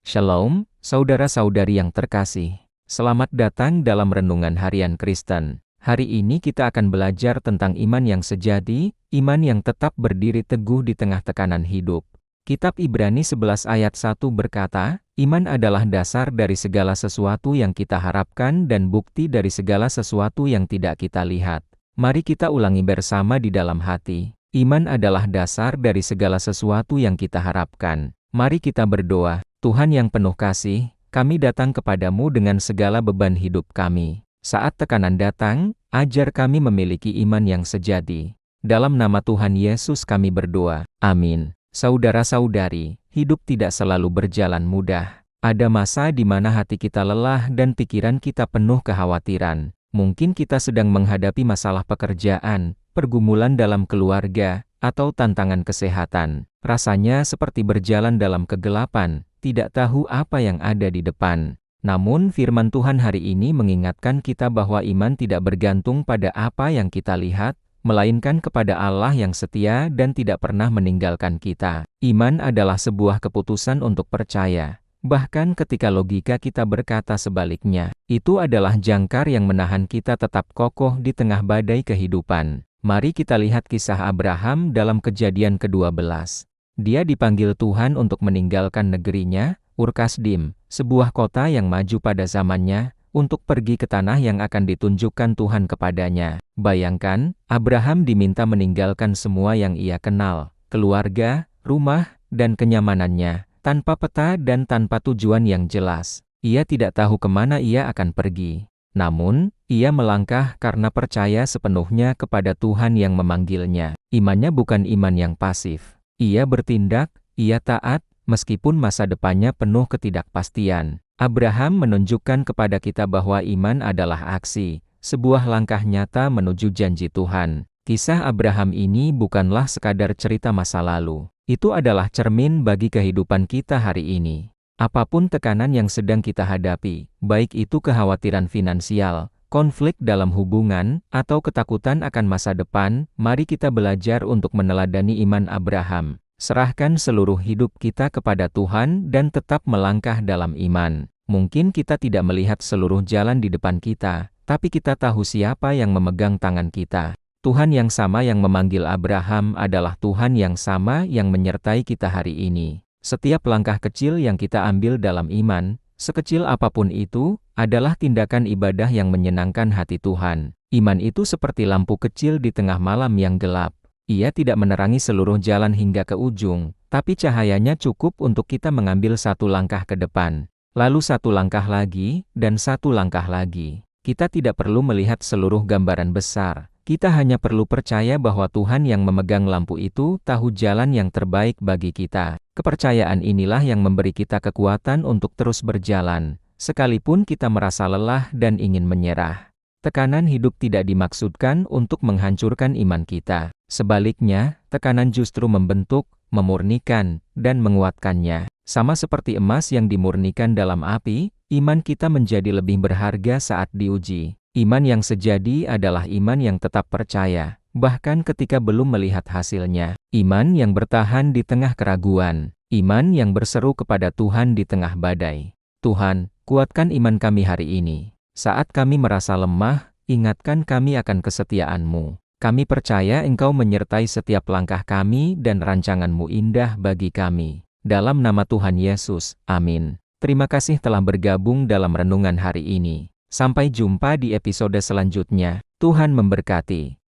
Shalom, saudara-saudari yang terkasih. Selamat datang dalam Renungan Harian Kristen. Hari ini kita akan belajar tentang iman yang sejati, iman yang tetap berdiri teguh di tengah tekanan hidup. Kitab Ibrani 11 ayat 1 berkata, "Iman adalah dasar dari segala sesuatu yang kita harapkan dan bukti dari segala sesuatu yang tidak kita lihat." Mari kita ulangi bersama di dalam hati. Iman adalah dasar dari segala sesuatu yang kita harapkan. Mari kita berdoa. Tuhan yang penuh kasih, kami datang kepadamu dengan segala beban hidup kami. Saat tekanan datang, ajar kami memiliki iman yang sejati. Dalam nama Tuhan Yesus kami berdoa. Amin. Saudara-saudari, hidup tidak selalu berjalan mudah. Ada masa di mana hati kita lelah dan pikiran kita penuh kekhawatiran. Mungkin kita sedang menghadapi masalah pekerjaan, pergumulan dalam keluarga, atau tantangan kesehatan. Rasanya seperti berjalan dalam kegelapan, tidak tahu apa yang ada di depan. Namun firman Tuhan hari ini mengingatkan kita bahwa iman tidak bergantung pada apa yang kita lihat, melainkan kepada Allah yang setia dan tidak pernah meninggalkan kita. Iman adalah sebuah keputusan untuk percaya. Bahkan ketika logika kita berkata sebaliknya, itu adalah jangkar yang menahan kita tetap kokoh di tengah badai kehidupan. Mari kita lihat kisah Abraham dalam Kejadian ke-12. Dia dipanggil Tuhan untuk meninggalkan negerinya, Ur Kasdim, sebuah kota yang maju pada zamannya, untuk pergi ke tanah yang akan ditunjukkan Tuhan kepadanya. Bayangkan, Abraham diminta meninggalkan semua yang ia kenal, keluarga, rumah, dan kenyamanannya, tanpa peta dan tanpa tujuan yang jelas. Ia tidak tahu kemana ia akan pergi. Namun, ia melangkah karena percaya sepenuhnya kepada Tuhan yang memanggilnya. Imannya bukan iman yang pasif. Ia bertindak, ia taat, meskipun masa depannya penuh ketidakpastian. Abraham menunjukkan kepada kita bahwa iman adalah aksi, sebuah langkah nyata menuju janji Tuhan. Kisah Abraham ini bukanlah sekadar cerita masa lalu. Itu adalah cermin bagi kehidupan kita hari ini. Apapun tekanan yang sedang kita hadapi, baik itu kekhawatiran finansial, konflik dalam hubungan, atau ketakutan akan masa depan, mari kita belajar untuk meneladani iman Abraham. Serahkan seluruh hidup kita kepada Tuhan dan tetap melangkah dalam iman. Mungkin kita tidak melihat seluruh jalan di depan kita, tapi kita tahu siapa yang memegang tangan kita. Tuhan yang sama yang memanggil Abraham adalah Tuhan yang sama yang menyertai kita hari ini. Setiap langkah kecil yang kita ambil dalam iman, sekecil apapun itu, adalah tindakan ibadah yang menyenangkan hati Tuhan. Iman itu seperti lampu kecil di tengah malam yang gelap. Ia tidak menerangi seluruh jalan hingga ke ujung, tapi cahayanya cukup untuk kita mengambil satu langkah ke depan. Lalu satu langkah lagi, dan satu langkah lagi. Kita tidak perlu melihat seluruh gambaran besar. Kita hanya perlu percaya bahwa Tuhan yang memegang lampu itu tahu jalan yang terbaik bagi kita. Kepercayaan inilah yang memberi kita kekuatan untuk terus berjalan, sekalipun kita merasa lelah dan ingin menyerah. Tekanan hidup tidak dimaksudkan untuk menghancurkan iman kita. Sebaliknya, tekanan justru membentuk, memurnikan, dan menguatkannya. Sama seperti emas yang dimurnikan dalam api, iman kita menjadi lebih berharga saat diuji. Iman yang sejati adalah iman yang tetap percaya, bahkan ketika belum melihat hasilnya. Iman yang bertahan di tengah keraguan. Iman yang berseru kepada Tuhan di tengah badai. Tuhan, kuatkan iman kami hari ini. Saat kami merasa lemah, ingatkan kami akan kesetiaan-Mu. Kami percaya Engkau menyertai setiap langkah kami dan rancangan-Mu indah bagi kami. Dalam nama Tuhan Yesus, amin. Terima kasih telah bergabung dalam renungan hari ini. Sampai jumpa di episode selanjutnya. Tuhan memberkati.